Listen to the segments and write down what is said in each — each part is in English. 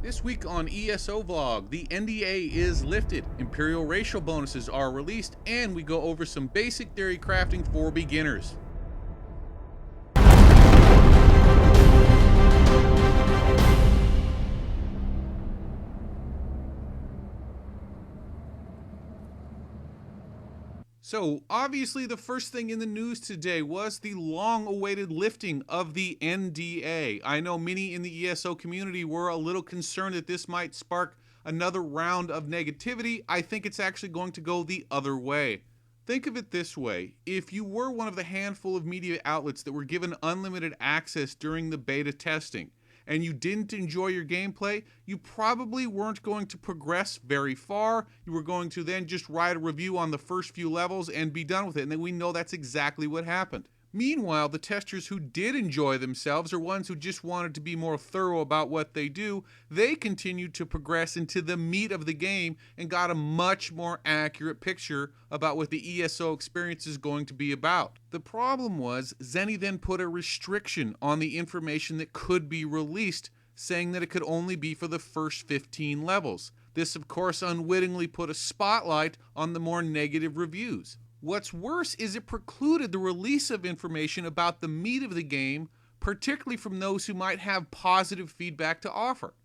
This week on ESO Vlog, the NDA is lifted, Imperial racial bonuses are released, and we go over some basic theory crafting for beginners. So, obviously the first thing in the news today was the long-awaited lifting of the NDA. I know many in the ESO community were a little concerned that this might spark another round of negativity. I think it's actually going to go the other way. Think of it this way. If you were one of the handful of media outlets that were given unlimited access during the beta testing, and you didn't enjoy your gameplay, you probably weren't going to progress very far. You were going to then just write a review on the first few levels and be done with it. And then we know that's exactly what happened. Meanwhile, the testers who did enjoy themselves, or ones who just wanted to be more thorough about what they do, they continued to progress into the meat of the game and got a much more accurate picture about what the ESO experience is going to be about. The problem was, Zenny then put a restriction on the information that could be released, saying that it could only be for the first 15 levels. This, of course, unwittingly put a spotlight on the more negative reviews. What's worse is it precluded the release of information about the meat of the game, particularly from those who might have positive feedback to offer.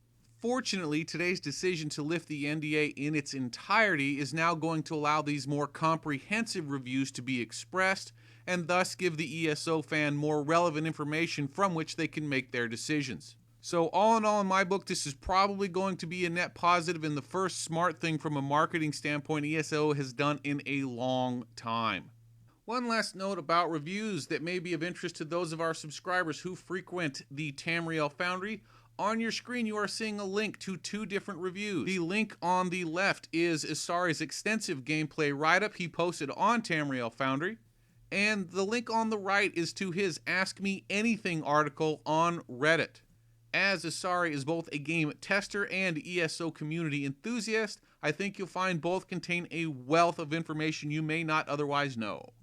Fortunately, today's decision to lift the NDA in its entirety is now going to allow these more comprehensive reviews to be expressed, and thus give the ESO fan more relevant information from which they can make their decisions. So all in all, in my book, this is probably going to be a net positive and the first smart thing from a marketing standpoint ESO has done in a long time. One last note about reviews that may be of interest to those of our subscribers who frequent the Tamriel Foundry. On your screen, you are seeing a link to two different reviews. The link on the left is Isari's extensive gameplay write-up he posted on Tamriel Foundry. And the link on the right is to his Ask Me Anything article on Reddit. As Isari is both a game tester and ESO community enthusiast, I think you'll find both contain a wealth of information you may not otherwise know.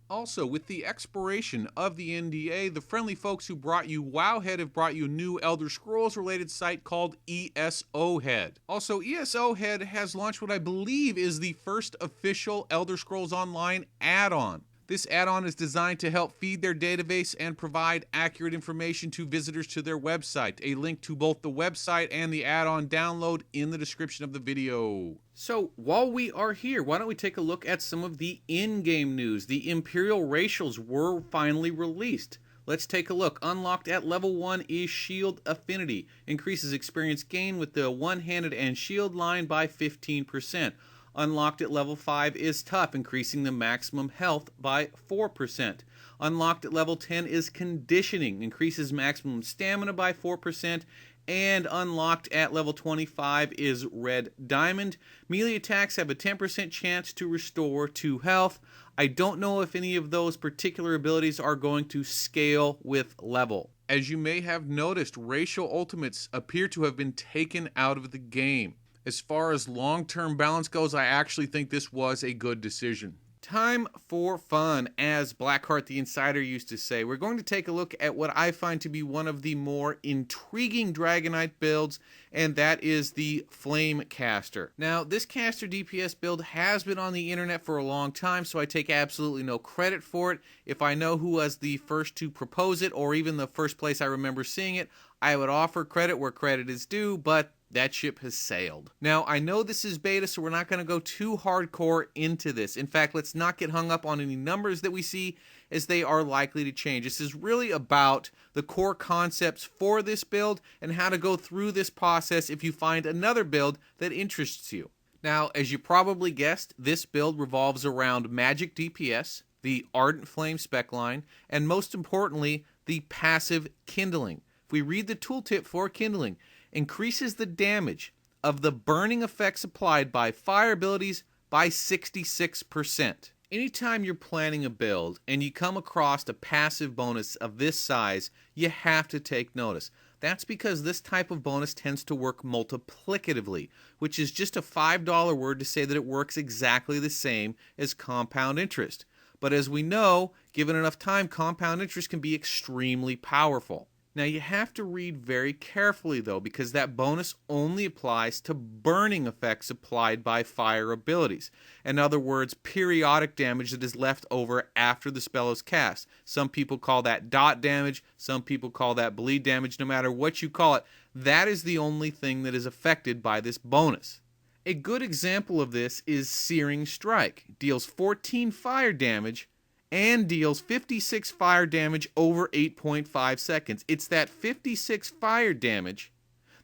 Also, with the expiration of the NDA, the friendly folks who brought you WoW Head have brought you a new Elder Scrolls related site called ESO Head. Also, ESO Head has launched what I believe is the first official Elder Scrolls Online add-on. This add-on is designed to help feed their database and provide accurate information to visitors to their website. A link to both the website and the add-on download in the description of the video. So while we are here, why don't we take a look at some of the in-game news. The Imperial racials were finally released. Let's take a look. Unlocked at level 1 is Shield Affinity. Increases experience gain with the one-handed and shield line by 15%. Unlocked at level 5 is Tough, increasing the maximum health by 4%. Unlocked at level 10 is Conditioning, increases maximum stamina by 4%. And unlocked at level 25 is Red Diamond. Melee attacks have a 10% chance to restore 2 health. I don't know if any of those particular abilities are going to scale with level. As you may have noticed, racial ultimates appear to have been taken out of the game. As far as long-term balance goes, I actually think this was a good decision. Time for fun, as Blackheart the Insider used to say. We're going to take a look at what I find to be one of the more intriguing Dragonite builds, and that is the Flame Caster. Now, this caster DPS build has been on the internet for a long time, so I take absolutely no credit for it. If I know who was the first to propose it, or even the first place I remember seeing it, I would offer credit where credit is due, but that ship has sailed. Now, I know this is beta, so we're not going to go too hardcore into this. In fact, let's not get hung up on any numbers that we see, as they are likely to change. This is really about the core concepts for this build and how to go through this process if you find another build that interests you. Now, as you probably guessed, this build revolves around magic DPS, the Ardent Flame spec line, and most importantly, the passive Kindling. If we read the tooltip for Kindling, increases the damage of the burning effects applied by fire abilities by 66%. Anytime you're planning a build and you come across a passive bonus of this size, you have to take notice. That's because this type of bonus tends to work multiplicatively, which is just a $5 word to say that it works exactly the same as compound interest. But as we know, given enough time, compound interest can be extremely powerful. Now you have to read very carefully though, because that bonus only applies to burning effects applied by fire abilities. In other words, periodic damage that is left over after the spell is cast. Some people call that dot damage, some people call that bleed damage. No matter what you call it, that is the only thing that is affected by this bonus. A good example of this is Searing Strike. It deals 14 fire damage and deals 56 fire damage over 8.5 seconds. It's that 56 fire damage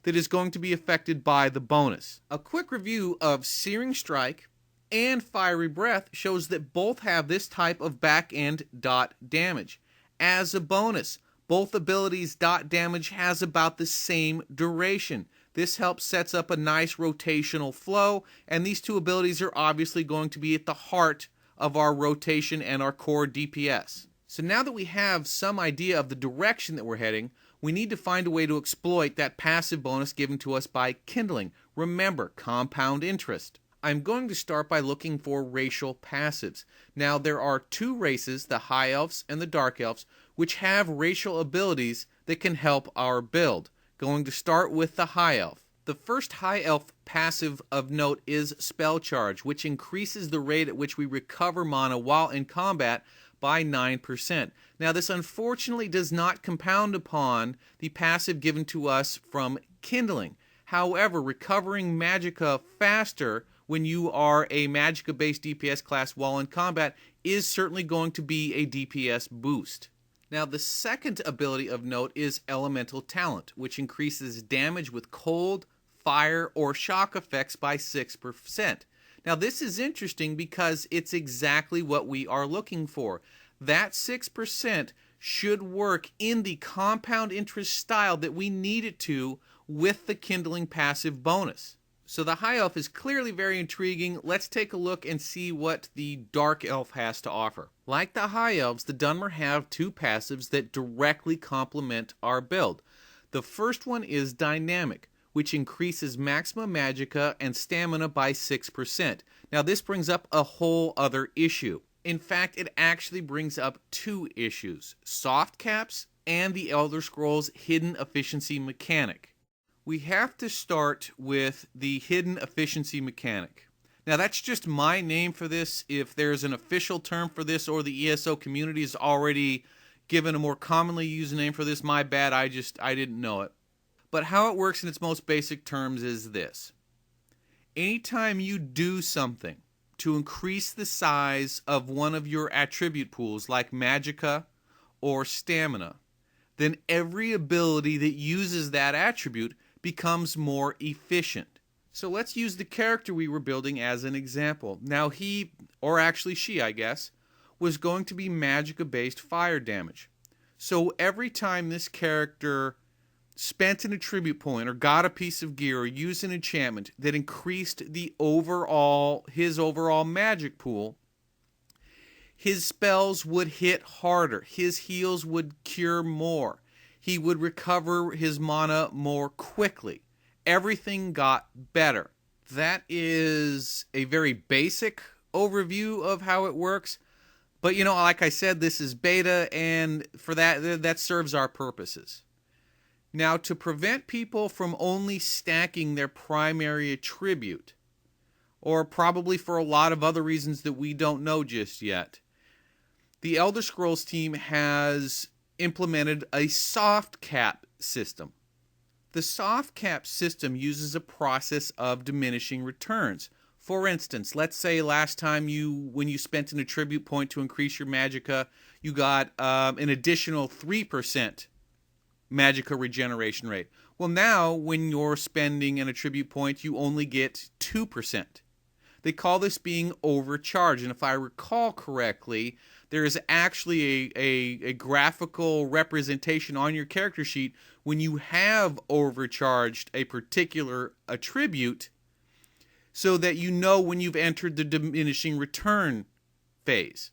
that is going to be affected by the bonus. A quick review of Searing Strike and Fiery Breath shows that both have this type of back-end dot damage. As a bonus, both abilities' dot damage has about the same duration. This helps sets up a nice rotational flow, and these two abilities are obviously going to be at the heart of our rotation and our core DPS. So now that we have some idea of the direction that we're heading, we need to find a way to exploit that passive bonus given to us by kindling. Remember, compound interest. I'm going to start by looking for racial passives. Now there are two races, the High Elves and the Dark Elves, which have racial abilities that can help our build. Going to start with the High Elf. The first High Elf passive of note is Spell Charge, which increases the rate at which we recover mana while in combat by 9%. Now this unfortunately does not compound upon the passive given to us from kindling. However, recovering magicka faster when you are a magicka-based DPS class while in combat is certainly going to be a DPS boost. Now the second ability of note is Elemental Talent, which increases damage with cold, fire, or shock effects by 6%. Now this is interesting because it's exactly what we are looking for. That 6% should work in the compound interest style that we need it to with the kindling passive bonus. So the High Elf is clearly very intriguing. Let's take a look and see what the Dark Elf has to offer. Like the High Elves, the Dunmer have two passives that directly complement our build. The first one is Dynamic, which increases maximum magicka and stamina by 6%. Now this brings up a whole other issue. In fact, it actually brings up two issues: soft caps and the Elder Scrolls hidden efficiency mechanic. We have to start with the hidden efficiency mechanic. Now that's just my name for this. If there's an official term for this or the ESO community has already given a more commonly used name for this, my bad, I didn't know it. But how it works in its most basic terms is this. Anytime you do something to increase the size of one of your attribute pools, like magicka or stamina, then every ability that uses that attribute becomes more efficient. So let's use the character we were building as an example. Now he, or actually she I guess, was going to be magicka-based fire damage. So every time this character spent an attribute point or got a piece of gear or used an enchantment that increased his overall magic pool, his spells would hit harder, his heals would cure more, he would recover his mana more quickly. Everything got better. That is a very basic overview of how it works, but like I said, this is beta, and for that serves our purposes. Now, to prevent people from only stacking their primary attribute, or probably for a lot of other reasons that we don't know just yet, the Elder Scrolls team has implemented a soft cap system. The soft cap system uses a process of diminishing returns. For instance, let's say last time when you spent an attribute point to increase your magicka, you got an additional 3% magicka regeneration rate. Well, now when you're spending an attribute point, you only get 2%. They call this being overcharged, and if I recall correctly, there is actually a graphical representation on your character sheet when you have overcharged a particular attribute, so that you know when you've entered the diminishing return phase.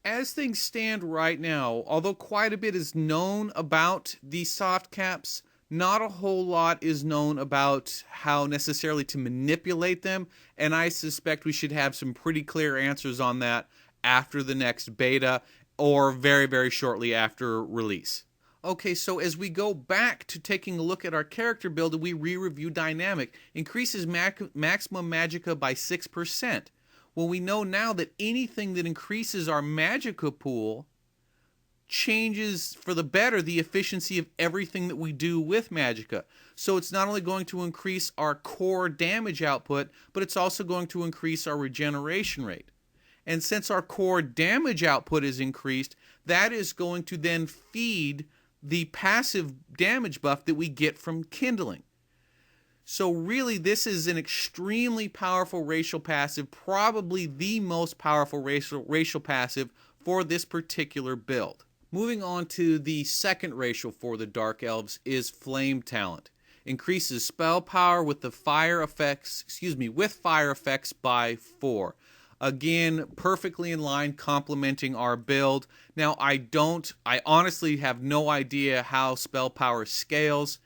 As things stand right now, although quite a bit is known about these soft caps, not a whole lot is known about how necessarily to manipulate them, and I suspect we should have some pretty clear answers on that after the next beta, or very, very shortly after release. Okay, so as we go back to taking a look at our character build, we re-review dynamic. Increases maximum magicka by 6%. Well, we know now that anything that increases our magicka pool changes for the better the efficiency of everything that we do with magicka. So it's not only going to increase our core damage output, but it's also going to increase our regeneration rate. And since our core damage output is increased, that is going to then feed the passive damage buff that we get from kindling. So really, this is an extremely powerful racial passive, probably the most powerful racial passive for this particular build. Moving on to the second racial for the Dark Elves is Flame Talent. Increases spell power with the fire effects, with fire effects by 4. Again, perfectly in line, complementing our build. Now, I honestly have no idea how spell power scales,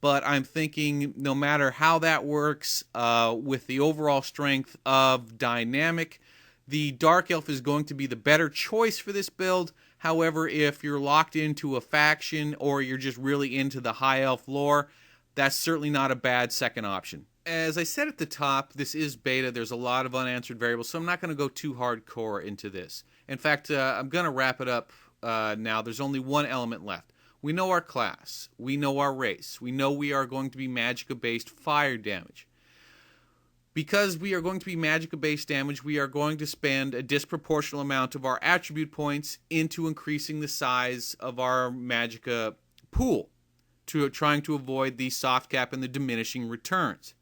but I'm thinking no matter how that works, with the overall strength of dynamic, the Dark Elf is going to be the better choice for this build. However, if you're locked into a faction or you're just really into the High Elf lore, that's certainly not a bad second option. As I said at the top, this is beta. There's a lot of unanswered variables, so I'm not going to go too hardcore into this. In fact, I'm going to wrap it up now. There's only one element left. We know our class. We know our race. We know we are going to be magicka-based fire damage. Because we are going to be magicka-based damage, we are going to spend a disproportional amount of our attribute points into increasing the size of our magicka pool, trying to avoid the soft cap and the diminishing returns.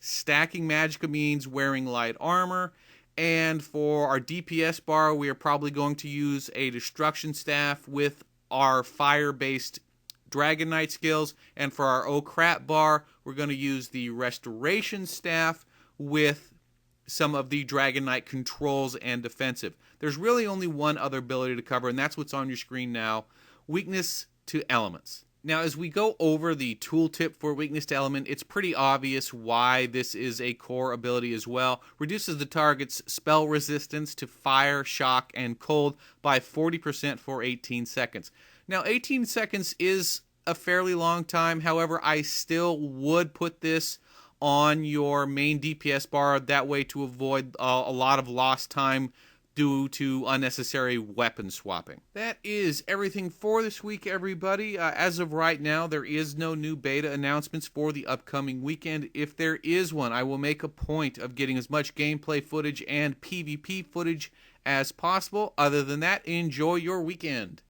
Stacking magicka means wearing light armor, and for our DPS bar, we are probably going to use a destruction staff with our fire-based Dragon Knight skills, and for our oh crap bar, we're going to use the restoration staff with some of the Dragon Knight controls and defensive. There's really only one other ability to cover, and that's what's on your screen now: weakness to elements. Now, as we go over the tooltip for weakness to element, it's pretty obvious why this is a core ability as well. Reduces the target's spell resistance to fire, shock, and cold by 40% for 18 seconds. Now, 18 seconds is a fairly long time. However, I still would put this on your main DPS bar, that way to avoid a lot of lost time due to unnecessary weapon swapping. That is everything for this week, everybody. As of right now, there is no new beta announcements for the upcoming weekend. If there is one, I will make a point of getting as much gameplay footage and PvP footage as possible. Other than that, enjoy your weekend.